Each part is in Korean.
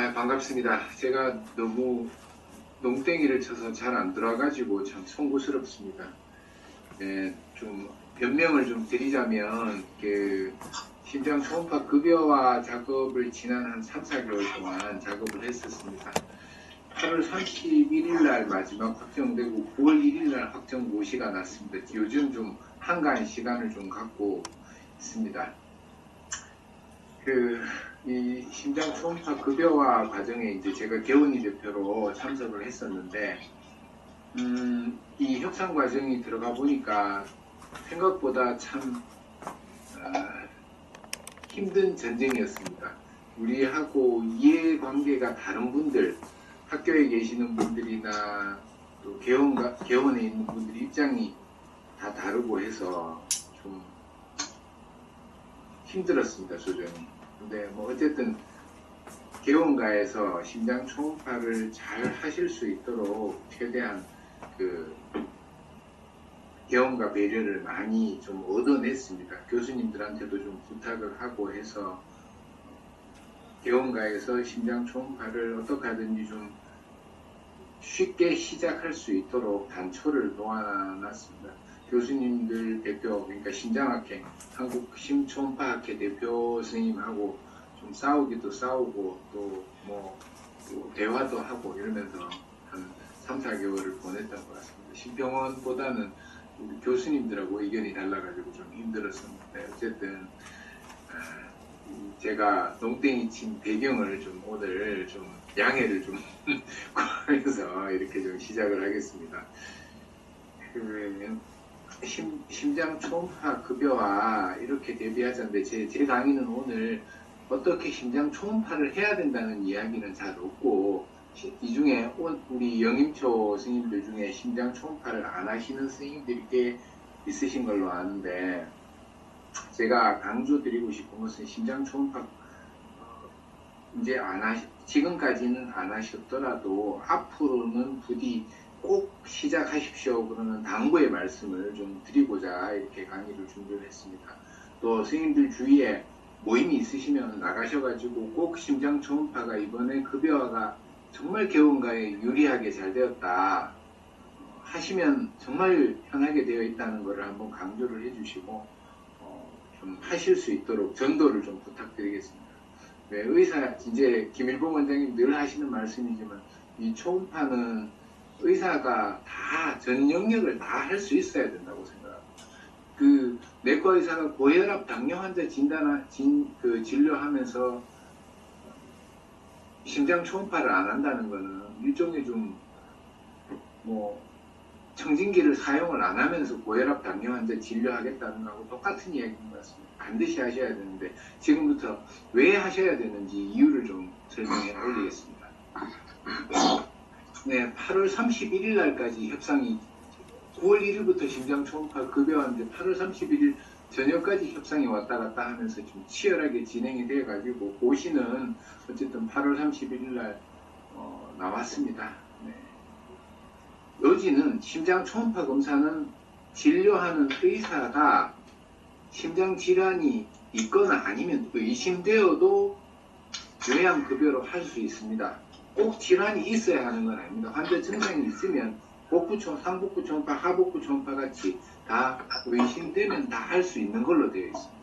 반갑습니다. 제가 너무 농땡이를 쳐서 잘 안 들어와가지고 참 송구스럽습니다. 좀 변명을 좀 드리자면, 심장 초음파 급여화 작업을 지난 한 3, 4개월 동안 작업을 했었습니다. 8월 31일 날 마지막 확정되고 9월 1일 날 확정 모시가 났습니다. 요즘 좀 한가한 시간을 좀 갖고 있습니다. 이 심장 초음파 급여화 과정에 이제 제가 개원이 대표로 참석을 했었는데, 이 협상 과정이 들어가 보니까 생각보다 참 힘든 전쟁이었습니다. 우리하고 이해관계가 다른 분들, 학교에 계시는 분들이나 또 개원에 있는 분들 입장이 다 다르고 해서 좀 힘들었습니다, 조정이. 근데 뭐 어쨌든 개원가에서 심장 초음파를 잘 하실 수 있도록 최대한 개원가 배려를 많이 좀 얻어냈습니다. 교수님들한테도 좀 부탁을 하고 해서 개원가에서 심장 초음파를 어떻게 하든지 좀 쉽게 시작할 수 있도록 단초를 놓아놨습니다. 교수님들 대표, 그러니까 심장학회, 한국 심초음파학회 대표 선생님하고 좀 싸우기도 싸우고 또 대화도 하고 이러면서 한 3, 4개월을 보냈던 것 같습니다. 심평원보다는 우리 교수님들하고 의견이 달라가지고 좀 힘들었었는데, 어쨌든 제가 농땡이 친 배경을 좀 오늘 좀 양해를 좀 구하면서 이렇게 좀 시작을 하겠습니다. 심장 초음파 급여화 이렇게 대비하자는데 제 강의는 오늘 어떻게 심장 초음파를 해야 된다는 이야기는 잘 없고, 이 중에 우리 영임초 스님들 중에 심장 초음파를 안 하시는 스님들이 꽤 있으신 걸로 아는데, 제가 강조드리고 싶은 것은 심장 초음파 이제 지금까지는 안 하셨더라도 앞으로는 부디 꼭 시작하십시오. 그러는 당부의 말씀을 좀 드리고자 이렇게 강의를 준비를 했습니다. 또 스님들 주위에 모임이 있으시면 나가셔가지고 꼭 심장 초음파가 이번에 급여화가 정말 개원가에 유리하게 잘 되었다 하시면 정말 편하게 되어 있다는 것을 한번 강조를 해주시고 좀 하실 수 있도록 전도를 좀 부탁드리겠습니다. 의사, 이제 김일봉 원장님 늘 하시는 말씀이지만 이 초음파는 의사가 다 전 영역을 다 할 수 있어야 된다고 생각합니다. 내과 의사가 고혈압 당뇨 환자 진료하면서 심장 초음파를 안 한다는 거는 일종의 좀 청진기를 사용을 안 하면서 고혈압 당뇨 환자 진료하겠다는 거하고 똑같은 이야기인 것 같습니다. 반드시 하셔야 되는데 지금부터 왜 하셔야 되는지 이유를 좀 설명해 올리겠습니다. 네, 8월 31일 날까지 협상이, 9월 1일부터 심장 초음파 급여화인데 8월 31일 저녁까지 협상이 왔다 갔다 하면서 좀 치열하게 진행이 돼가지고 고시는 어쨌든 8월 31일 날 나왔습니다. 네. 요지는 심장 초음파 검사는 진료하는 의사가 심장 질환이 있거나 아니면 의심되어도 요양급여로 할 수 있습니다. 꼭 질환이 있어야 하는 건 아닙니다. 환자 증상이 있으면 상복부 초음파, 하복부 초음파 같이 다 의심되면 다 할 수 있는 걸로 되어 있습니다.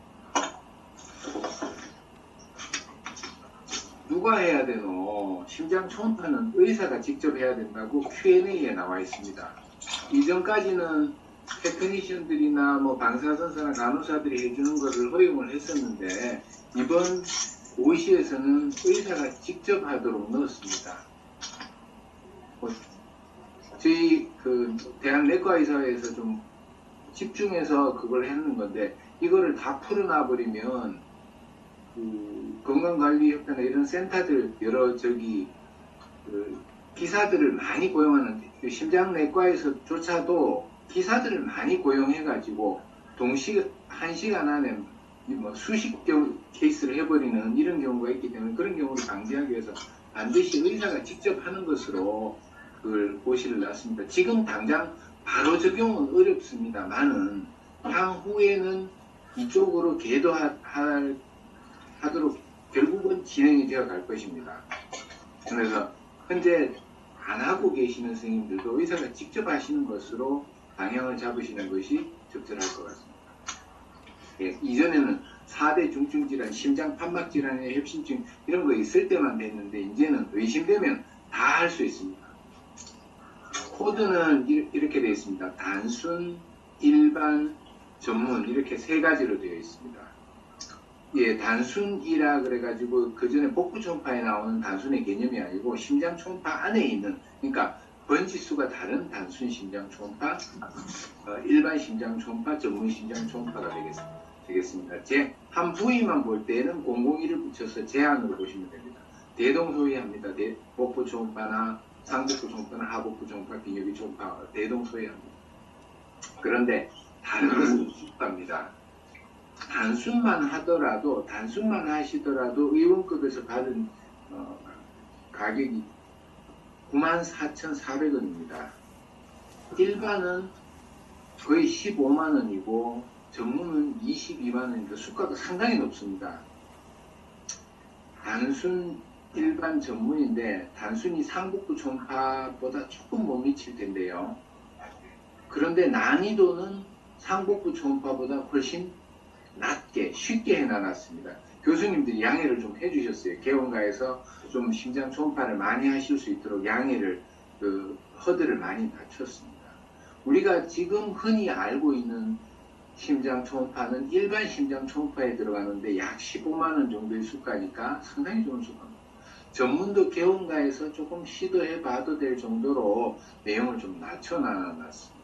누가 해야 되노? 심장 초음파는 의사가 직접 해야 된다고 Q&A에 나와 있습니다. 이전까지는 테크니션들이나 방사선사나 간호사들이 해주는 것을 허용을 했었는데, 이번 오시에서는 의사가 직접 하도록 넣었습니다. 저희 대한내과의사회에서 좀 집중해서 그걸 했는 건데, 이거를 다 풀어놔버리면 건강관리협회나 이런 센터들 여러 기사들을 많이 고용하는, 심장내과에서조차도 기사들을 많이 고용해가지고 한 시간 안에 수십 케이스를 해버리는 이런 경우가 있기 때문에, 그런 경우를 방지하기 위해서 반드시 의사가 직접 하는 것으로 그걸 고시를 놨습니다. 지금 당장 바로 적용은 어렵습니다만은 향후에는 이쪽으로 계도하도록 결국은 진행이 되어 갈 것입니다. 그래서 현재 안 하고 계시는 선생님들도 의사가 직접 하시는 것으로 방향을 잡으시는 것이 적절할 것 같습니다. 예, 이전에는 4대 중증질환, 심장 판막 질환의 협심증 이런 거 있을 때만 됐는데 이제는 의심되면 다 할 수 있습니다. 코드는 이렇게 되어 있습니다. 단순, 일반, 전문 이렇게 세 가지로 되어 있습니다. 예, 단순이라 그래가지고 그 전에 복부 초음파에 나오는 단순의 개념이 아니고 심장 초음파 안에 있는, 그러니까 번지수가 다른 단순 심장 초음파, 일반 심장 초음파, 전문 심장 초음파가 되겠습니다. 제 한 부위만 볼 때는 001을 붙여서 제한으로 보시면 됩니다. 대동소이합니다. 복부 초음파나 상복부 초음파나 하복부 초음파, 비뇨기 초음파 대동소이합니다. 그런데 다른 것은 수가입니다. 단순만 하시더라도 의원급에서 받은 가격이 94,400원입니다. 일반은 거의 15만원이고 전문은 22만원인데 수가가 상당히 높습니다. 단순 일반 전문인데 단순히 상복부 초음파보다 조금 못 미칠 텐데요. 그런데 난이도는 상복부 초음파보다 훨씬 낮게 쉽게 해놔놨습니다. 교수님들이 양해를 좀 해주셨어요. 개원가에서 좀 심장 초음파를 많이 하실 수 있도록 양해를 허들을 많이 낮췄습니다. 우리가 지금 흔히 알고 있는 심장 초음파는 일반 심장 초음파에 들어가는데 약 15만원 정도의 수가니까 상당히 좋은 수가입니다. 전문도 개원가에서 조금 시도해 봐도 될 정도로 내용을 좀 낮춰놨습니다.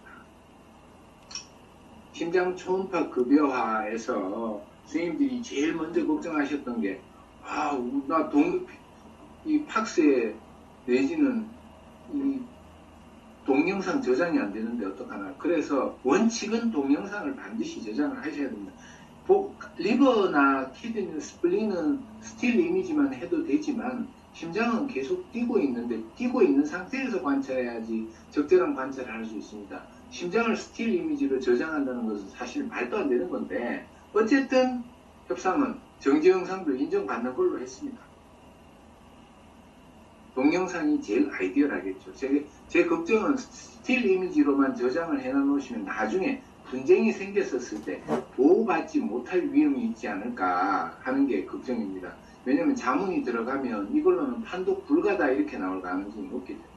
심장 초음파 급여화에서 선생님들이 제일 먼저 걱정하셨던 게, 이 팍스에 내지는 이 동영상 저장이 안 되는데 어떡하나. 그래서 원칙은 동영상을 반드시 저장을 하셔야 됩니다. 리버나 키드니, 스플린은 스틸 이미지만 해도 되지만 심장은 계속 뛰고 있는데 뛰고 있는 상태에서 관찰해야지 적절한 관찰을 할 수 있습니다. 심장을 스틸 이미지로 저장한다는 것은 사실 말도 안 되는 건데 어쨌든 협상은 정지 영상도 인정받는 걸로 했습니다. 동영상이 제일 아이디어라겠죠. 제 걱정은 스틸 이미지로만 저장을 해놓으시면 나중에 분쟁이 생겼었을 때 보호받지 못할 위험이 있지 않을까 하는 게 걱정입니다. 왜냐하면 자문이 들어가면 이걸로는 판독 불가다 이렇게 나올 가능성이 높기 때문에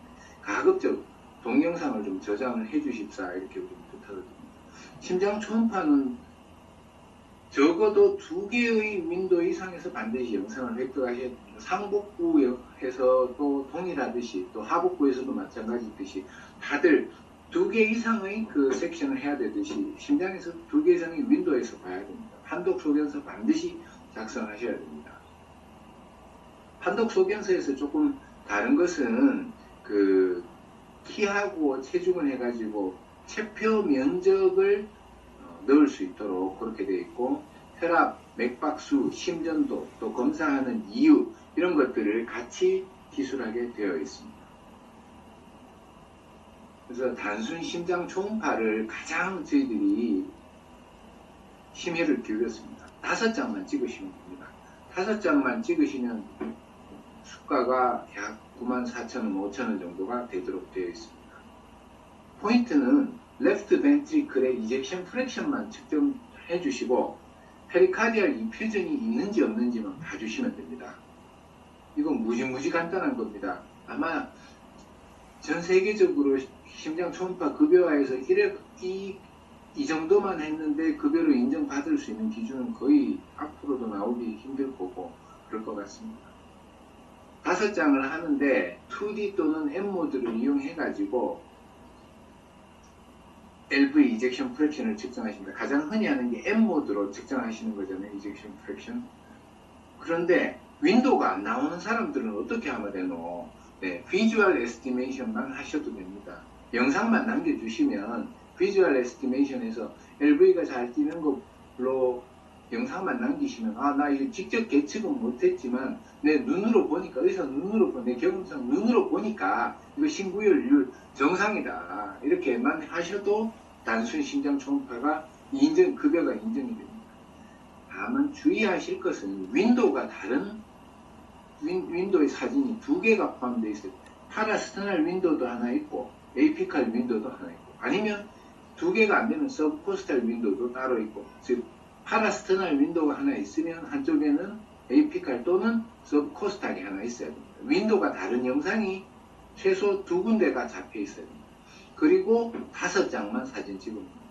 가급적 동영상을 좀 저장을 해주십사 이렇게 좀 부탁을 드립니다. 심장 초음파는 적어도 2개의 윈도 이상에서 반드시 영상을 획득하셔야 됩니다. 상복부에서 또 동일하듯이 또 하복부에서도 마찬가지듯이 다들 2개 이상의 그 섹션을 해야 되듯이 심장에서 2개 이상의 윈도에서 봐야 됩니다. 판독 소견서 반드시 작성하셔야 됩니다. 판독 소견서에서 조금 다른 것은 그 키하고 체중을 해가지고 체표 면적을 넣을 수 있도록 그렇게 되어 있고 혈압, 맥박수, 심전도, 또 검사하는 이유 이런 것들을 같이 기술하게 되어 있습니다. 그래서 단순 심장 초음파를 가장 저희들이 심혈을 기울였습니다. 5장만 찍으시면 됩니다. 5장만 찍으시면 수가가 약 94,000원, 5,000원 정도가 되도록 되어 있습니다. 포인트는 레프트 벤트리클의 이젝션 프랙션만 측정해 주시고 페리카디알 이퓨전이 있는지 없는지만 봐주시면 됩니다. 이건 무지 간단한 겁니다. 아마 전 세계적으로 심장 초음파 급여화에서 이 정도만 했는데 급여로 인정받을 수 있는 기준은 거의 앞으로도 나오기 힘들 거고 그럴 것 같습니다. 5장을 하는데 2D 또는 M모드를 이용해 가지고 LV 이젝션 프랙션을 측정하십니다. 가장 흔히 하는 게 M모드로 측정하시는 거잖아요. 이젝션 프랙션. 그런데 윈도우가 안 나오는 사람들은 어떻게 하면 되노? 네, 비주얼 에스티메이션만 하셔도 됩니다. 영상만 남겨주시면 비주얼 에스티메이션에서 LV가 잘 뛰는 걸로 영상만 남기시면 나 이거 직접 계측은 못했지만 내 눈으로 보니까 의사 눈으로 내 경험상 눈으로 보니까 이거 신구혈율 정상이다 이렇게만 하셔도 단순 심장 초음파가 급여가 인정이 됩니다. 다만 주의하실 것은 윈도우가 다른 윈도우의 사진이 두 개가 포함되어 있어요. 파라스터널 윈도우도 하나 있고 에이피칼 윈도우도 하나 있고, 아니면 두 개가 안 되면 서브코스탈 윈도우도 따로 있고, 즉 파라스터널 윈도우가 하나 있으면 한쪽에는 에이피칼 또는 서브코스탈이 하나 있어야 됩니다. 윈도우가 다른 영상이 최소 두 군데가 잡혀 있어야 됩니다. 그리고 5장만 사진 찍으면 됩니다.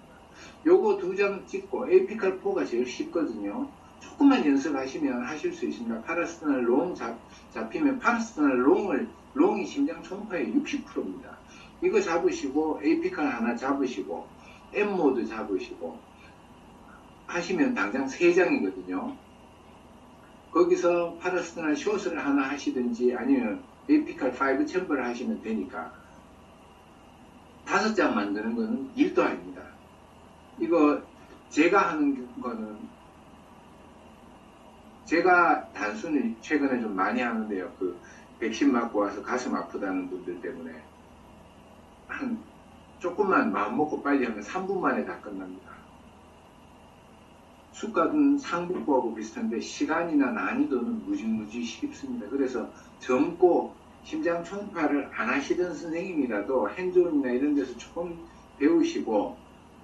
요거 2장 찍고 에이피칼 4가 제일 쉽거든요. 조금만 연습하시면 하실 수 있습니다. 파라스터널 롱 잡히면 파라스터널 롱이 심장 초음파의 60%입니다. 이거 잡으시고 에이피칼 하나 잡으시고 M모드 잡으시고 하시면 당장 3장이거든요. 거기서 파라스터널 숏을 하나 하시든지 아니면 에이피칼 5 챔버를 하시면 되니까 5장 만드는 거는 일도 아닙니다. 이거 제가 하는 거는, 제가 단순히 최근에 좀 많이 하는데요. 그 백신 맞고 와서 가슴 아프다는 분들 때문에 한 조금만 마음 먹고 빨리 하면 3분 만에 다 끝납니다. 수값은 상복부하고 비슷한데 시간이나 난이도는 무지무지 쉽습니다. 그래서 젊고 심장 초음파를 안 하시던 선생님이라도 핸즈온이나 이런 데서 조금 배우시고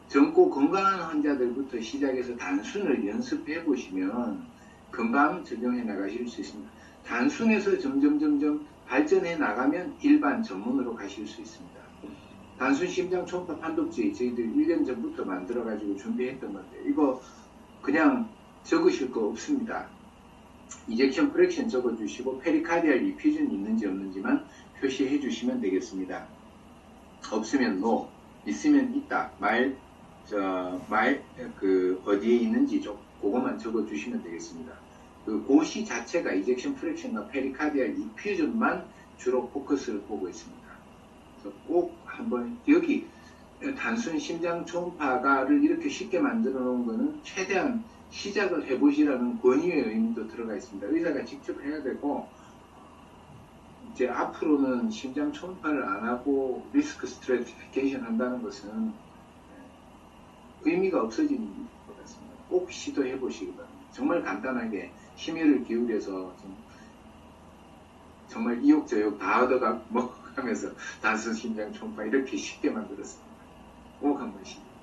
젊고 건강한 환자들부터 시작해서 단순을 연습해 보시면 금방 적용해 나가실 수 있습니다. 단순에서 점점 발전해 나가면 일반 전문으로 가실 수 있습니다. 단순 심장 초음파 판독지 저희들 1년 전부터 만들어 가지고 준비했던 건데 이거 그냥 적으실 거 없습니다. 이젝션 프랙션 적어주시고 페리카디알 리퓨전 있는지 없는지만 표시해 주시면 되겠습니다. 없으면 NO, 있으면 있다, 어디에 있는지 좀 그것만 적어주시면 되겠습니다. 그 고시 자체가 이젝션 프랙션과 페리카디알 리퓨전만 주로 포커스를 보고 있습니다. 그래서 꼭 한번 여기 단순 심장 초음파를 이렇게 쉽게 만들어 놓은 거는 최대한 시작을 해보시라는 권유의 의미도 들어가 있습니다. 의사가 직접 해야 되고, 이제 앞으로는 심장 초음파를 안 하고 리스크 스트래티피케이션 한다는 것은 의미가 없어지는 것 같습니다. 꼭 시도해 보시기 바랍니다. 정말 간단하게 심혈을 기울여서 정말 이욕저욕 다 얻어가 먹으면서 단순 심장 초음파 이렇게 쉽게 만들었습니다. 꼭 한번 시도해 보세요.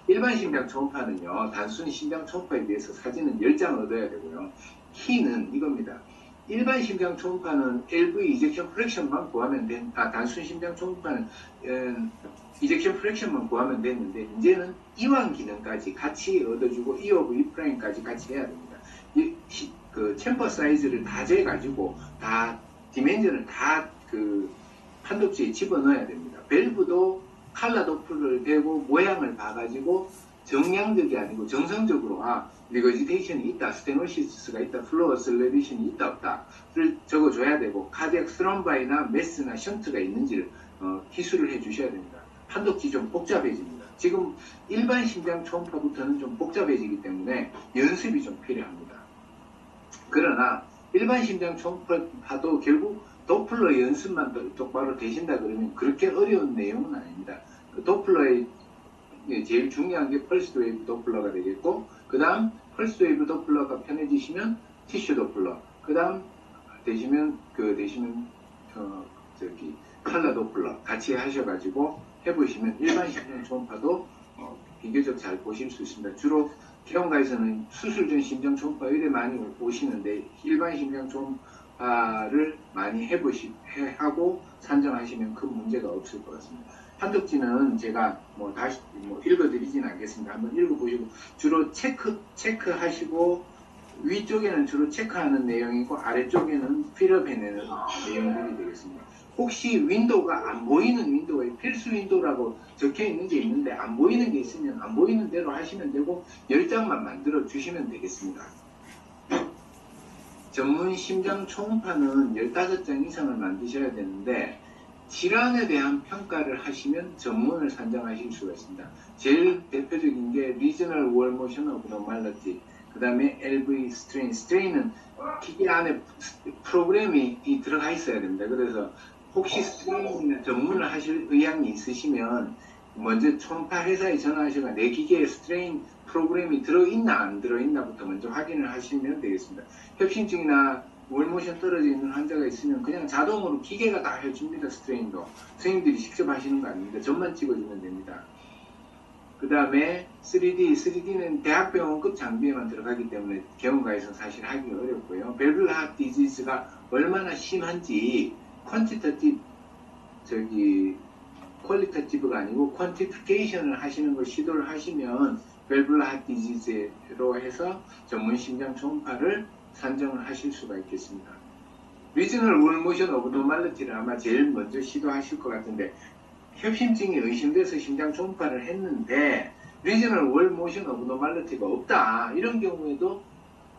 일반 심장 초음파는요, 단순 심장 초음파에 비해서 사진은 10장 얻어야 되고요. 키는 이겁니다. 일반 심장 초음파는 LV 이젝션 프랙션만 구하면 단순 심장 초음파는 이젝션 프랙션만 구하면 됐는데, 이제는 이완 기능까지 같이 얻어주고 E 오브 E'까지 같이 해야 됩니다. 그 챔버 사이즈를 다 재가지고 다 디멘전을 다 그 판독지에 집어넣어야 됩니다. 밸브도 칼라 도플러를 대고 모양을 봐가지고 정량적이 아니고 정상적으로 리거지테이션이 있다, 스테노시스가 있다, 플로어 슬레비션이 있다 없다를 적어줘야 되고 카디악 스럼바이나 메스나 션트가 있는지를 기술을 해주셔야 됩니다. 판독지 좀 복잡해집니다. 지금 일반 심장 초음파부터는 좀 복잡해지기 때문에 연습이 좀 필요합니다. 그러나 일반 심장 초음파도 결국 도플러 연습만 똑바로 되신다 그러면 그렇게 어려운 내용은 아닙니다. 그 도플러의 제일 중요한 게 펄스 웨이브 도플러가 되겠고, 그 다음 펄스 웨이브 도플러가 편해지시면 티슈 도플러, 그 다음 되시면 칼라 도플러 같이 하셔가지고 해보시면 일반 심장 초음파도 비교적 잘 보실 수 있습니다. 주로 개원가에서는 수술 전 심장 초음파 이래 많이 오시는데 일반 심장 초음파를 많이 하고 산정하시면 큰 문제가 없을 것 같습니다. 판독지는 제가 다시 읽어드리진 않겠습니다. 한번 읽어보시고 주로 체크하시고 위쪽에는 주로 체크하는 내용이고 아래쪽에는 필업해내는 내용들이 되겠습니다. 혹시 윈도우가 안 보이는 윈도우에 필수 윈도우라고 적혀 있는 게 있는데 안 보이는 게 있으면 안 보이는 대로 하시면 되고 10장만 만들어 주시면 되겠습니다. 전문 심장 초음파는 15장 이상을 만드셔야 되는데 질환에 대한 평가를 하시면 전문을 산정하실 수가 있습니다. 제일 대표적인 게 Regional Wall Motion Abnormality, 그 다음에 LV Strain. 스트레인은 기계 안에 프로그램이 들어가 있어야 됩니다. 그래서 혹시 스트레인이나 전문을 하실 의향이 있으시면 먼저 초음파 회사에 전화하셔서 내 기계에 스트레인 프로그램이 들어있나 안 들어있나부터 먼저 확인을 하시면 되겠습니다. 협심증이나 월모션 떨어져 있는 환자가 있으면 그냥 자동으로 기계가 다 해줍니다. 스트레인도. 선생님들이 직접 하시는 거 아닙니다. 점만 찍어주면 됩니다. 그 다음에 3D는 대학병원급 장비에만 들어가기 때문에 경험가에서 사실 하기 어렵고요. 밸브럴 하트 디지즈가 얼마나 심한지 퀄리터티브가 아니고 퀀티피케이션을 하시는 걸 시도를 하시면 밸브럴 하트 디지즈로 해서 전문 심장 초음파를 산정을 하실 수가 있겠습니다. 리저널 월모션 어브노말리티를 아마 제일 먼저 시도하실 것 같은데 협심증이 의심돼서 심장 초음파를 했는데 리저널 월모션 어브노말리티가 없다. 이런 경우에도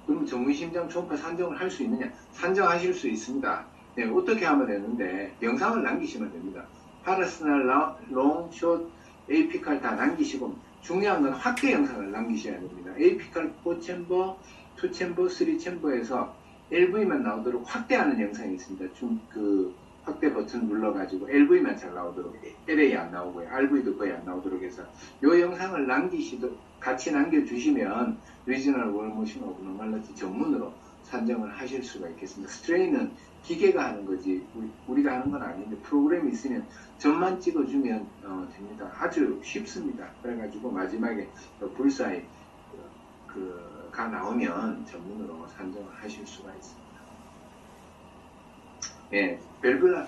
그럼 전문 심장 초음파 산정을 할 수 있느냐? 산정하실 수 있습니다. 네, 어떻게 하면 되는데 영상을 남기시면 됩니다. 파라스날, 롱, 숏, 에이피칼 다 남기시고 중요한 건 확대 영상을 남기셔야 됩니다. 에이피칼 4챔버, 2챔버, 3챔버에서 LV만 나오도록 확대하는 영상이 있습니다. 그 확대 버튼 눌러가지고 LV만 잘 나오도록, LA 안 나오고요. RV도 거의 안 나오도록 해서 이 영상을 같이 남겨주시면 리지널 월모션 오브노말리티 전문으로 산정을 하실 수가 있겠습니다. 스트레인은 기계가 하는 거지 우리가 하는 건 아닌데 프로그램이 있으면 점만 찍어주면 됩니다. 아주 쉽습니다. 그래가지고 마지막에 불사이 가 나오면 전문으로 산정을 하실 수가 있습니다. 예, 밸브라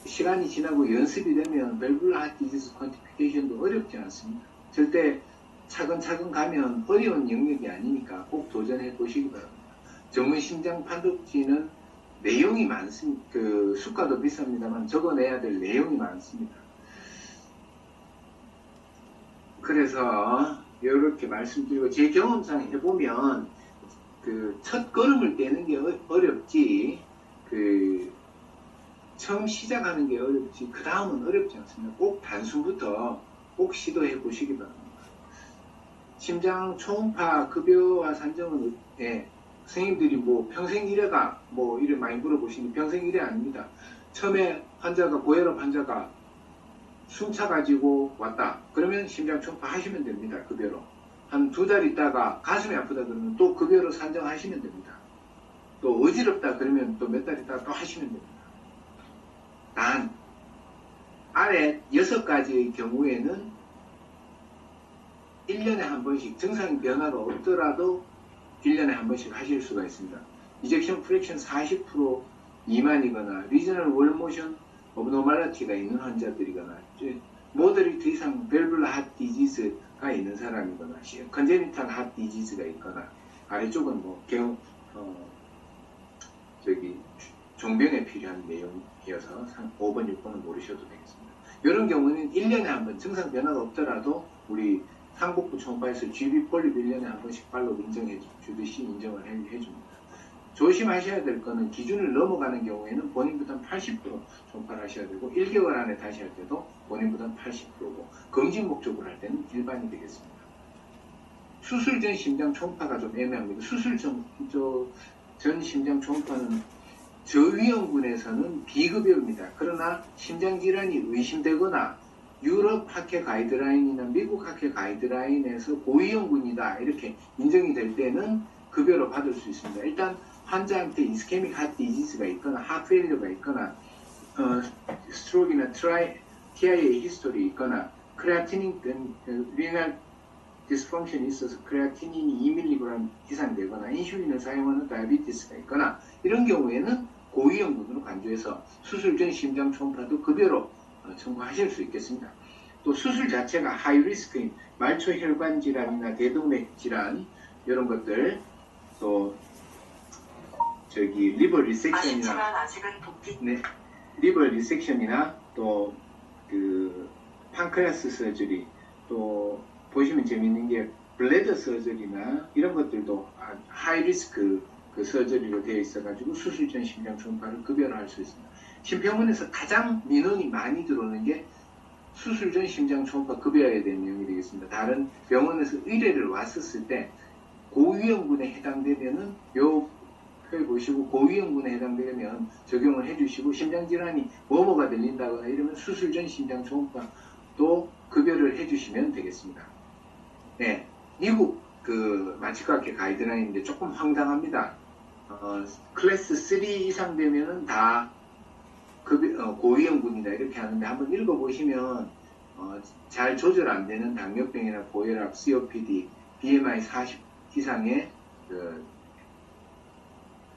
시간이 지나고 연습이 되면 밸브라 하트 디지즈 퀀티피케이션도 어렵지 않습니다. 절대 차근차근 가면 어려운 영역이 아니니까 꼭 도전해 보시기 바랍니다. 전문 심장 판독지는 내용이 많습니다. 수가도 비쌉니다만 적어내야 될 내용이 많습니다. 그래서 이렇게 말씀드리고 제 경험상 해보면 첫 걸음을 떼는 게 어렵지 처음 시작하는 게 어렵지 그 다음은 어렵지 않습니다. 꼭 단순부터 꼭 시도해 보시기 바랍니다. 심장 초음파 급여와 산정은 선생님들이 평생 1회가 이래 많이 물어보시니 평생 1회 아닙니다. 처음에 고혈압 환자가 숨차가지고 왔다. 그러면 심장 초음파 하시면 됩니다. 급여로. 한 2달 있다가 가슴이 아프다 그러면 또 급여로 산정하시면 됩니다. 또 어지럽다 그러면 또 몇 달 있다가 또 하시면 됩니다. 단 아래 6가지의 경우에는 1년에 한 번씩 증상 변화가 없더라도 1년에 한 번씩 하실 수가 있습니다. 이젝션 프랙션 40% 미만이거나 리저널 월모션 오브노말리티가 있는 환자들이거나 모더리트 이상 밸브럴 하트 디지즈가 있는 사람이거나 컨제니탈 하트 디지즈가 있거나 아래쪽은 종병에 필요한 내용이어서 5번, 6번은 모르셔도 되겠습니다. 이런 경우는 1년에 한 번 증상 변화가 없더라도 우리 상복부 초음파에서 GB 폴립 1년에 한 번씩 발로 인정해 주듯이 인정을 해줍니다. 조심하셔야 될 거는 기준을 넘어가는 경우에는 본인 부담 80% 초음파를 하셔야 되고 1개월 안에 다시 할 때도 본인 부담 80%고 검진 목적으로 할 때는 일반이 되겠습니다. 수술 전 심장 초음파가 좀 애매합니다. 수술 전 심장 초음파는 저위험군에서는 비급여입니다. 그러나 심장질환이 의심되거나 유럽 학회 가이드라인이나 미국 학회 가이드라인에서 고위험군이다 이렇게 인정이 될 때는 급여로 받을 수 있습니다. 일단 환자한테 이스케믹 하트 디지즈가 있거나 하트페일러가 있거나 스트로크나 TIA 히스토리 있거나 크레아티닌 리날 디스펑션이 있어서 크레아티닌이 2mg 이상 되거나 인슐린을 사용하는 다이아비티스가 있거나 이런 경우에는 고위험군으로 간주해서 수술 전 심장 초음파도 급여로 청구하실 수 있겠습니다. 또 수술 자체가 하이리스크인 말초혈관 질환이나 대동맥 질환 이런 것들 또 리버 리섹션이나 또 판크레아스 서저리 또 보시면 재밌는 게 블레더 서저리나 이런 것들도 하이리스크 서저리로 되어 있어가지고 수술 전 심장 초음파를 급여로 할 수 있습니다. 심평원에서 가장 민원이 많이 들어오는 게 수술 전 심장 초음파 급여에 대한 내용이 되겠습니다. 다른 병원에서 의뢰를 왔었을 때 고위험군에 해당되면은 요 표에 보시고 고위험군에 해당되면 적용을 해주시고 심장질환이 뭐뭐가 들린다거나 이러면 수술 전 심장 초음파도 급여를 해주시면 되겠습니다. 네, 미국 마취과학회 가이드라인인데 조금 황당합니다. 클래스 3 이상 되면은 다 고위험군이다 이렇게 하는데 한번 읽어보시면 잘 조절 안 되는 당뇨병이나 고혈압, COPD, BMI 40 이상의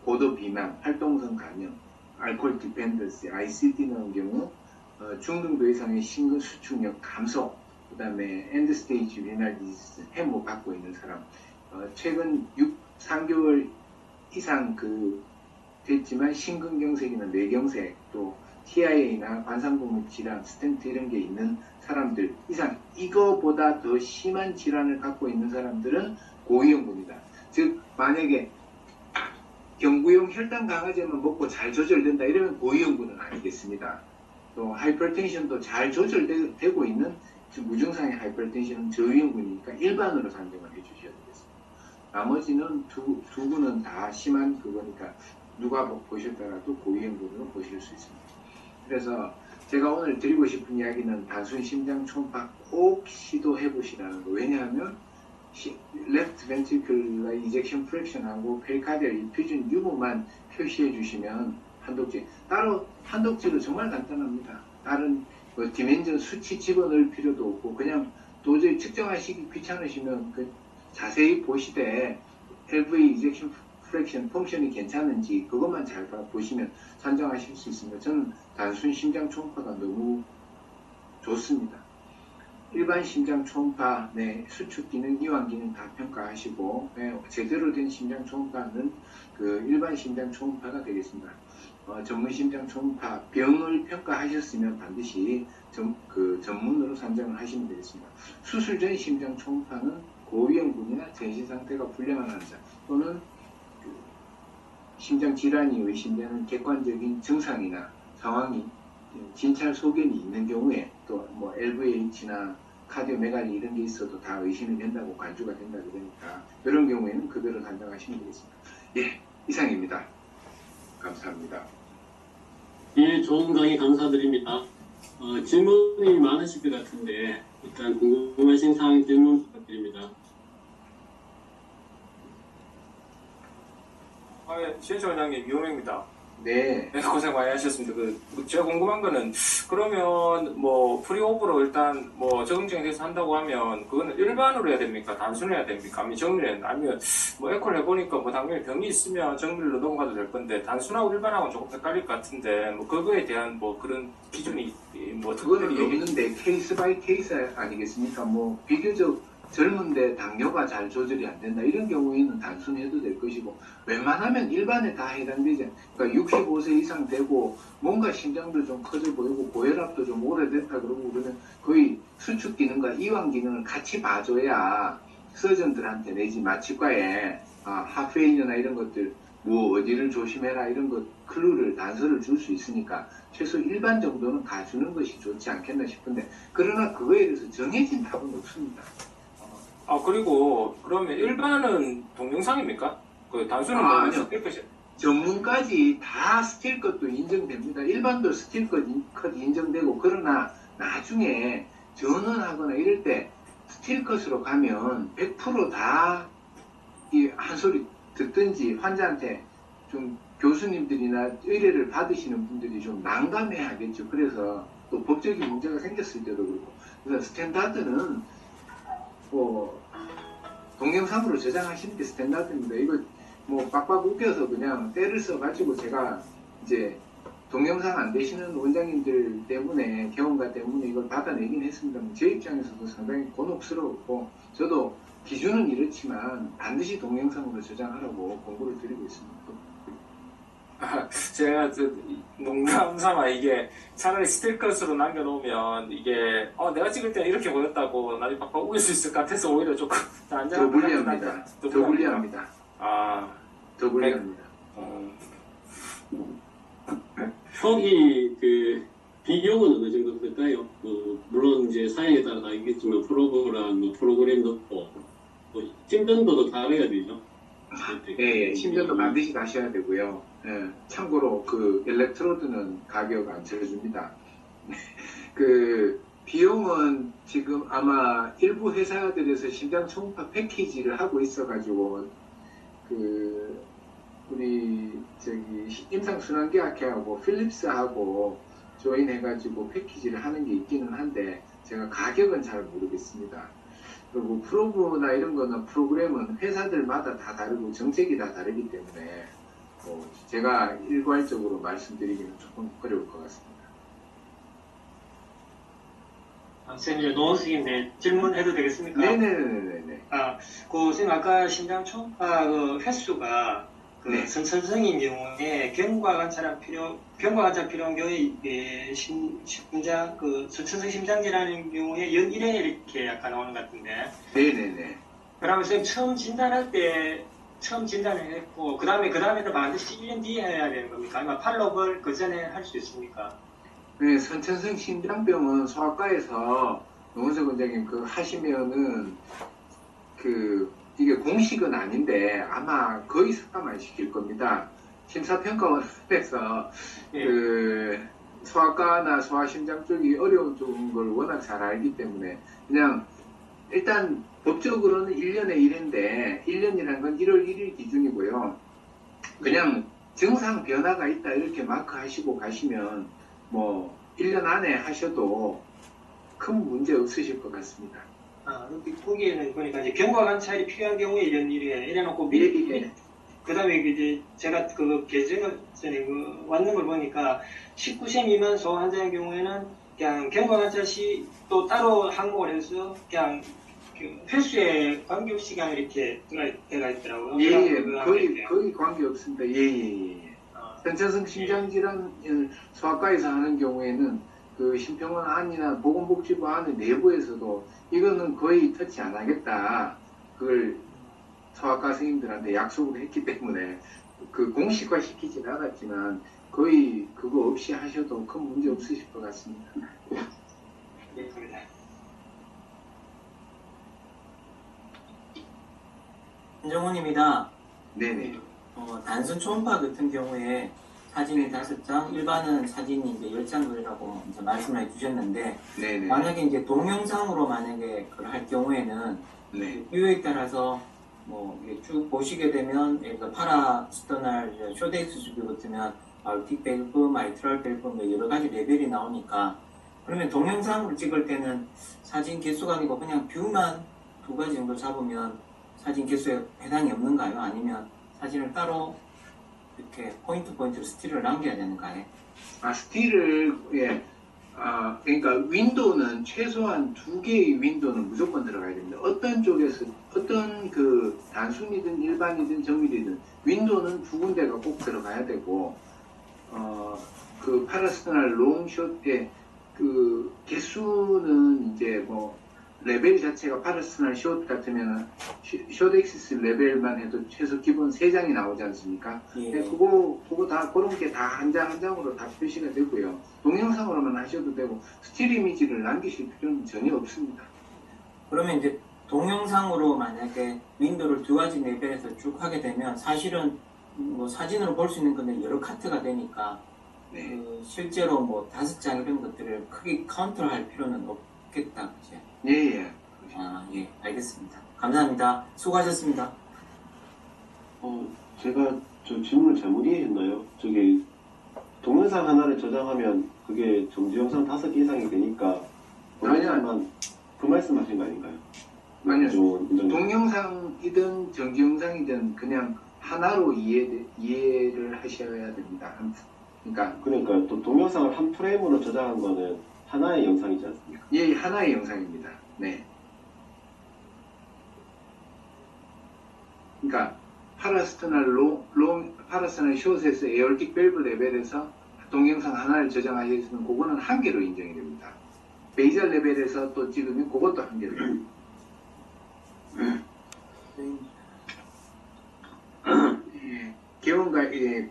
고도 비만, 활동성 감염, 알코올 디펜던시, ICD 넣은 경우 중등도 이상의 심근 수축력 감소, 그 다음에 엔드스테이지 리날 디지즈, 해모 갖고 있는 사람, 최근 3개월 이상 됐지만 심근경색이나 뇌경색, 또 TIA나 관상동맥 질환, 스텐트 이런 게 있는 사람들 이상, 이거보다 더 심한 질환을 갖고 있는 사람들은 고위험군이다. 즉 만약에 경구용 혈당 강화제만 먹고 잘 조절된다 이러면 고위험군은 아니겠습니다. 또 하이퍼텐션도 잘 조절되고 있는 무증상의 하이퍼텐션은 저위험군이니까 일반으로 산정을 해주셔야 되겠습니다. 나머지는 두 분은 다 심한 그거니까 누가 보셨더라도 고위험군으로 보실 수 있습니다. 그래서 제가 오늘 드리고 싶은 이야기는 단순 심장 초음파 꼭 시도해 보시라는 거. 왜냐하면 left ventricular ejection fraction하고 pericardial effusion 유무만 표시해 주시면 한독제, 따로 한독제도 정말 간단합니다. 다른 디멘전 수치 집어넣을 필요도 없고 그냥 도저히 측정하시기 귀찮으시면 자세히 보시되 LV ejection 프랙션 펑션이 괜찮은지 그것만 잘 보시면 산정하실 수 있습니다. 저는 단순 심장 초음파가 너무 좋습니다. 일반 심장 초음파, 수축 기능, 이완 기능 다 평가하시고 제대로 된 심장 초음파는 일반 심장 초음파가 되겠습니다. 전문 심장 초음파 병을 평가하셨으면 반드시 전문으로 산정을 하시면 되겠습니다. 수술 전 심장 초음파는 고위험군이나 전신 상태가 불량한 환자 또는 심장 질환이 의심되는 객관적인 증상이나 상황이 진찰 소견이 있는 경우에 또 LVH나 카디오메갈리 이런 게 있어도 다 의심이 된다고 간주가 된다 그러니까 이런 경우에는 그대로 산정하시면 되겠습니다. 예, 이상입니다. 감사합니다. 예, 좋은 강의 감사드립니다. 질문이 많으실 것 같은데 일단 궁금하신 사항 질문 부탁드립니다. 시현철 원장님, 유호명입니다. 네. 고생 많이 하셨습니다. 제가 궁금한 거는, 그러면, 프리오브로 일단, 적응증에 대해서 한다고 하면, 그거는 일반으로 해야 됩니까? 단순히 해야 됩니까? 아니면, 에코를 해보니까, 당연히 병이 있으면 정밀로 넘어가도 될 건데, 단순하고 일반하고는 조금 헷갈릴 것 같은데, 그거에 대한 그런 기준이, 그거는 없는데, 케이스 바이 케이스 아니겠습니까? 비교적, 젊은데 당뇨가 잘 조절이 안 된다 이런 경우에는 단순히 해도 될 것이고 웬만하면 일반에 다 해당되지. 그러니까 65세 이상 되고 뭔가 심장도 좀 커져 보이고 고혈압도 좀 오래됐다 그러고 그러면 거의 수축 기능과 이완 기능을 같이 봐줘야 서전들한테 내지 마취과에 하프웨이나 이런 것들 어디를 조심해라 이런 것 클루를 단서를 줄 수 있으니까 최소 일반 정도는 가주는 것이 좋지 않겠나 싶은데 그러나 그거에 대해서 정해진 답은 없습니다. 그리고, 그러면 일반은 동영상입니까? 단순은 아니요. 전문까지 다 스틸컷도 인정됩니다. 일반도 스틸컷 인정되고, 그러나 나중에 전원하거나 이럴 때 스틸컷으로 가면 100% 다 한 소리 듣든지 환자한테 좀 교수님들이나 의뢰를 받으시는 분들이 좀 난감해 하겠죠. 그래서 또 법적인 문제가 생겼을 때도 그렇고. 그래서 스탠다드는 동영상으로 저장하시는 게 스탠다드입니다. 이거 빡빡 웃겨서 그냥 때를 써가지고 제가 이제 동영상 안 되시는 원장님들 때문에 경험가 때문에 이걸 받아내긴 했습니다. 제 입장에서도 상당히 곤혹스러웠고 저도 기준은 이렇지만 반드시 동영상으로 저장하라고 공고를 드리고 있습니다. 제가 농담 삼아 이게 차라리 스틸컷으로 남겨놓으면 이게 내가 찍을 때 이렇게 보였다고 나중에 빡빡 우길 수 있을 것 같아서 오히려 조금 더 불리합니다. 더 불리합니다. 더 불리합니다. 거기 비용은 어느 정도 될까요? 물론 이제 사양에 따라 다르겠지만 프로그램도 심전도도 다르야 되죠. 예, 심전도 반드시 가셔야 되고요. 예, 참고로 엘렉트로드는 가격 안 쳐줍니다. 비용은 지금 아마 일부 회사들에서 심장 초음파 패키지를 하고 있어가지고 우리 저기 임상순환계학회하고 필립스하고 조인해가지고 패키지를 하는 게 있기는 한데 제가 가격은 잘 모르겠습니다. 그리고 프로브나 이런 거는 프로그램은 회사들마다 다 다르고 정책이 다 다르기 때문에 제가 일괄적으로 말씀드리기는 조금 어려울 것 같습니다. 선생님, 노원석인데 질문해도 되겠습니까? 네네네네네. 선생님 아까 심장 초음파 그 횟수가 네. 선천성인 경우에 경과 관찰 필요한 경우에 심장 선천성 심장 질환인 경우에 연 1회 이렇게 약간 나오는 것 같은데. 네네네. 그러면 선생님 처음 진단할 때 처음 진단을 했고 그 다음에는 반드시 1년 뒤에 해야 되는 겁니까? 아니면 팔로업을 그 전에 할 수 있습니까? 네, 선천성 심장병은 소아과에서 노원석 원장님 하시면은 이게 공식은 아닌데 아마 거의 삭감을 시킬 겁니다. 심사평가원에서 소아과나 소아심장 쪽이 어려운 쪽인 걸 워낙 잘 알기 때문에 그냥 일단 법적으로는 1년에 1회인데 1년이라는 건 1월 1일 기준이고요. 그냥 증상 변화가 있다 이렇게 마크하시고 가시면 1년 안에 하셔도 큰 문제 없으실 것 같습니다. 거기에는 보니까 이제 경과 관찰이 필요한 경우에 1년 1회 이래놓고 그 다음에 이제 제가 계정을 전에 왔는 걸 보니까 19세 미만 소 환자의 경우에는 그냥 경과 관찰 시 또 따로 항목을 해서 그냥 횟수에 관계없이 그냥 이렇게 들어가 있더라고요. 예, 거의 관계없습니다. 예. 선천성 심장질환 소아과에서 하는 경우에는 심평원 안이나 보건복지부 안의 내부에서도 이거는 거의 터치 안 하겠다. 그걸 소아과 선생님들한테 약속을 했기 때문에 공식화 시키진 않았지만 거의 그거 없이 하셔도 큰 문제 없으실 것 같습니다. 네, 그렇습니다. 김정훈입니다. 네네. 단순 초음파 같은 경우에 사진이 5장, 일반은 사진이 이제 10장이라고 이제 말씀을 해주셨는데, 네네. 만약에 이제 동영상으로 만약에 그걸 할 경우에는, 네. 뷰에 따라서 이게 쭉 보시게 되면, 예를 들어 파라스터널 쇼데이스 주기 같으면, 아울틱 밸브, 마이트럴 밸브 여러 가지 레벨이 나오니까, 그러면 동영상으로 찍을 때는 사진 개수가 아니고 그냥 뷰만 2가지 정도 잡으면 사진 개수에 해당이 없는가요? 아니면 사진을 따로 이렇게 포인트로 스틸을 남겨야 되는가요? 스틸을, 그러니까 윈도우는 최소한 2개의 윈도우는 무조건 들어가야 됩니다. 어떤 쪽에서, 어떤 단순이든 일반이든 정밀이든 윈도우는 2군데가 꼭 들어가야 되고, 파라스터널 롱숏 때 개수는 이제 레벨 자체가 파라스터널 숏 같으면 숏 엑시스 레벨만 해도 최소 기본 3장이 나오지 않습니까? 예. 그거 다 그런 게 다 한 장 한 장으로 다 표시가 되고요. 동영상으로만 하셔도 되고 스틸 이미지를 남기실 필요는 전혀 없습니다. 그러면 이제 동영상으로 만약에 윈도우를 2가지 레벨에서 쭉 하게 되면 사실은 사진으로 볼 수 있는 건데 여러 카트가 되니까 네. 실제로 5장 이런 것들을 크게 카운트를 할 필요는 없겠다. 그치? 예. 예, 알겠습니다. 감사합니다. 수고하셨습니다. 제가 질문을 잘못 이해했나요? 동영상 하나를 저장하면 그게 정지 영상 5개 이상이 되니까 동영상만 그 말씀하신 거 아닌가요? 아니요. 동영상이든 정지 영상이든 그냥 하나로 이해를 하셔야 됩니다. 그러니까 또 동영상을 한 프레임으로 저장한 거는 하나의 영상이지 않습니까? 예, 하나의 영상입니다. 네. 그러니까 파라스터널 파라스터널 숏에서 에어틱 밸브 레벨에서 동영상 하나를 저장하시면 그거는 한 개로 인정이 됩니다. 베이절 레벨에서 또 찍으면 그것도 한 개로.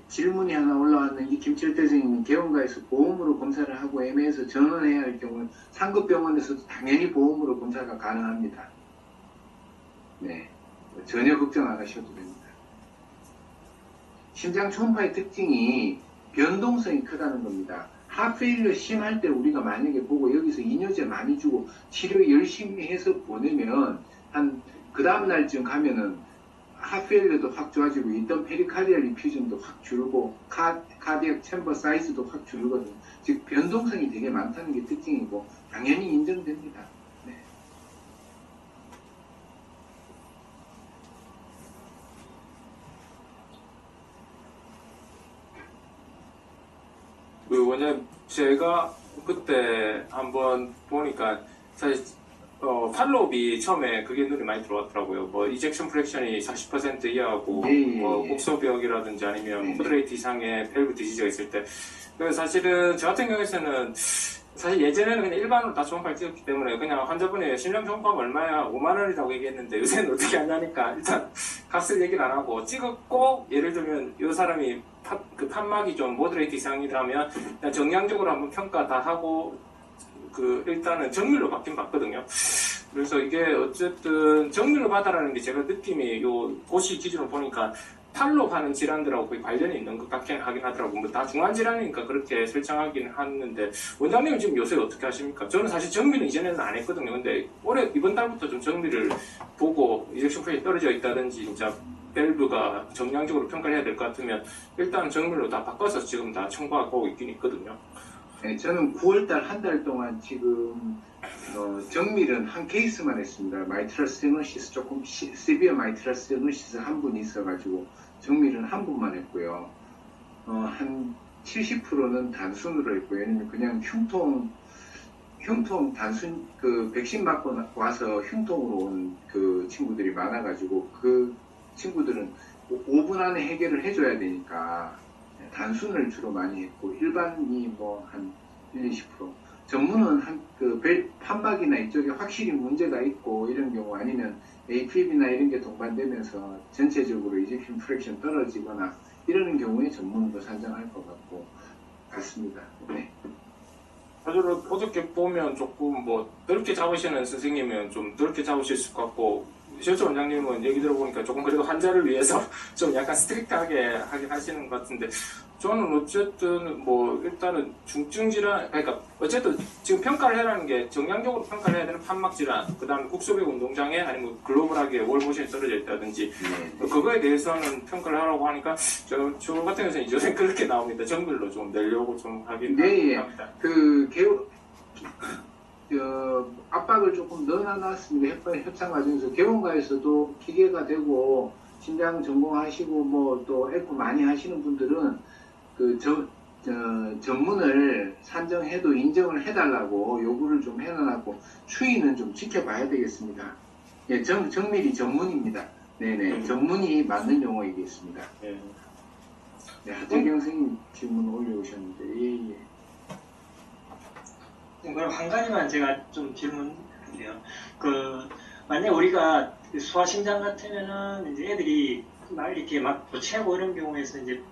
질문이 하나 올라왔는데 김철태 선생님이 개원가에서 보험으로 검사를 하고 애매해서 전원해야 할 경우는 상급병원에서도 당연히 보험으로 검사가 가능합니다. 네, 전혀 걱정 안 하셔도 됩니다. 심장 초음파의 특징이 변동성이 크다는 겁니다. 하페일러 심할 때 우리가 만약에 보고 여기서 이뇨제 많이 주고 치료 열심히 해서 보내면 그 다음 날쯤 가면은 하트페일러도 확 좋아지고 있던 페리카디얼 리퓨전도 확 줄고 카디액 챔버 사이즈도 확 줄거든요. 즉 변동성이 되게 많다는 게 특징이고 당연히 인정됩니다. 네. 그 원장님 제가 그때 한번 보니까 사실 팔로업이 처음에 그게 눈에 많이 들어왔더라고요. 뭐 이젝션 프랙션이 40% 이하고 곡소벽이라든지 아니면 모더레이트 이상의 밸브 디지즈가 있을 때 그래서 사실은 저 같은 경우에는 사실 예전에는 그냥 일반으로 다 초음파를 찍었기 때문에 그냥 환자분이 심장 초음파가 얼마야? 5만 원이라고 얘기했는데 요새는 어떻게 하냐니까 일단 값을 얘기를 안 하고 찍었고 예를 들면 이 사람이 그 판막이 좀 모더레이트 이상이라면 그냥 정량적으로 한번 평가 다 하고 그 일단은 정밀로 받긴 받거든요. 그래서 이게 어쨌든 정밀로 받아라는 게 제가 느낌이 요 고시 기준으로 보니까 팔로 하는 질환들하고 거의 관련이 있는 것 같긴 하긴 하더라고요. 뭐 다 중환 질환이니까 그렇게 설정하긴 하는데 원장님은 지금 요새 어떻게 하십니까? 저는 사실 정밀은 이전에는 안 했거든요. 근데 올해 이번 달부터 좀 정밀을 보고 이젝션 프레이 떨어져 있다든지 진짜 밸브가 정량적으로 평가를 해야 될 것 같으면 일단 정밀로 다 바꿔서 지금 다 청구하고 있긴 있거든요. 네, 저는 9월달 한 달 동안 지금 정밀은 한 케이스만 했습니다. 마이트럴 스테노시스 조금 시비어 마이트럴 스테노시스 한 분이 있어가지고 정밀은 한 분만 했고요. 한 70%는 단순으로 했고요. 왜냐면 그냥 흉통 단순 그 백신 맞고 와서 흉통으로 온 그 친구들이 많아가지고 그 친구들은 5분 안에 해결을 해줘야 되니까 단순을 주로 많이 했고 일반이 뭐 한 20%. 전문은 판박이나 이쪽에 확실히 문제가 있고 이런 경우 아니면 AFib이나 이런 게 동반되면서 전체적으로 이젝션 프랙션 떨어지거나 이러는 경우에 전문으로 산정할 것 같습니다. 네. 사실은 어떻게 보면 조금 뭐 넓게 잡으시는 선생님은 좀 넓게 잡으실 것 같고 실제 원장님은 얘기 들어보니까 조금 그래도 환자를 위해서 좀 약간 스트릭트하게 하긴 하시는 것 같은데 저는 어쨌든 뭐 일단은 중증 질환 그러니까 어쨌든 지금 평가를 해라는 게 정량적으로 평가를 해야 되는 판막 질환 그 다음에 국소벽 운동장애 아니면 글로벌하게 월모션이 떨어져 있다든지 그거에 대해서는 평가를 하라고 하니까 저 같은 경우는 요새 그렇게 나옵니다. 정밀로 좀 내려고 좀 하긴 합니다. 압박을 조금 넣어놨습니다. 협상 과정에서 개원가에서도 기계가 되고 심장 전공하시고 뭐 또 에코 많이 하시는 분들은 전문을 산정해도 인정을 해달라고 요구를 좀 해놔놨고 추이는 좀 지켜봐야 되겠습니다. 예, 정밀이 전문입니다. 네네, 전문이 맞는 용어이겠습니다. 네, 하태경 선생님 질문 올려오셨는데 예. 그럼 한 가지만 제가 좀 질문해요. 만약 우리가 소아심장 같으면은 이제 애들이 막 이렇게 막 도체하고 이런 경우에서 이제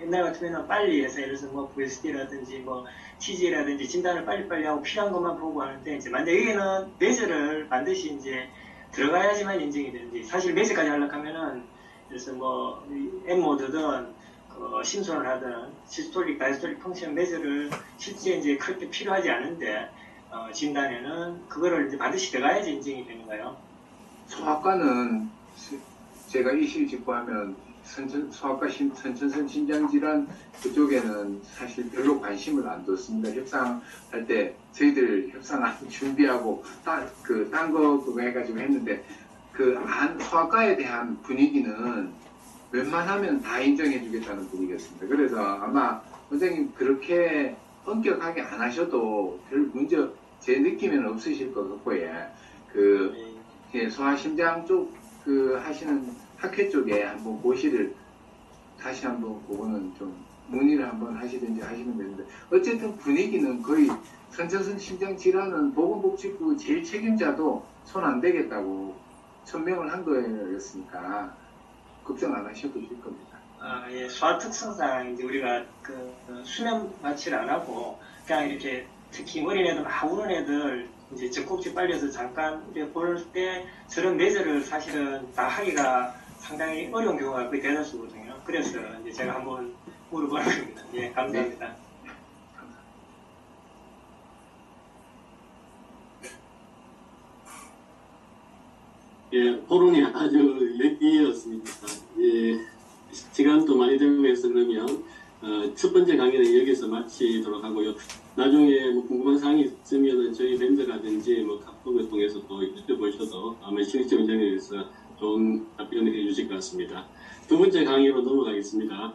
옛날 같으면은 빨리 해서 예를 들어서 뭐 VSD라든지 뭐 TG라든지 진단을 빨리빨리 하고 필요한 것만 보고 하는데 이제 만약 여기는 매저를 반드시 이제 들어가야지만 인증이 되는지 사실 매저까지 하려고 하면은 그래서 뭐 M모드든 심선을 하든 시스톨릭, 다이스톨릭 펑션 매저를 실제 이제 그렇게 필요하지 않은데 진단에는 그거를 이제 반드시 들어가야지 인증이 되는가요? 소아과는 제가 이실 직구하면 소아과 선천성 심장질환 그쪽에는 사실 별로 관심을 안 뒀습니다. 협상할 때 저희들 협상 준비하고 딴 거 그거 해가지고 했는데 소아과에 대한 분위기는 웬만하면 다 인정해주겠다는 분위기였습니다. 그래서 아마 원장님 그렇게 엄격하게 안 하셔도 별 문제 제 느낌에는 없으실 것 같고요. 소아심장 쪽 하시는 학회 쪽에 한번 고시를 다시 한번 그거는 좀 문의를 한번 하시든지 하시면 되는데 어쨌든 분위기는 거의 선천성 심장 질환은 보건복지부 제일 책임자도 손 안 대겠다고 천명을 한 거였으니까 걱정 안 하셔도 될 겁니다. 예, 소아 특성상 이제 우리가 수면 마취를 안 하고 그냥 이렇게 특히 어린애들 막 우는 애들 이제 젖꼭지 빨려서 잠깐 볼 때 저런 매저를 사실은 다 하기가 상당히 어려운 경우가 거의 대다수거든요. 그래서 이제 제가 한번 물어보는 겁니다. 예, 감사합니다. 네. 예, 토론이 아주 이었습니다. 예, 시간도 많이 들고 해서 그러면 첫 번째 강의는 여기서 마치도록 하고요. 나중에 뭐 궁금한 사항이 있으면 저희 vendor라든지 뭐 카톡을 통해서 또 여쭤보셔도 아마 실제 현장에 대해서 좋은 답변을 해주실 것 같습니다. 두 번째 강의로 넘어가겠습니다.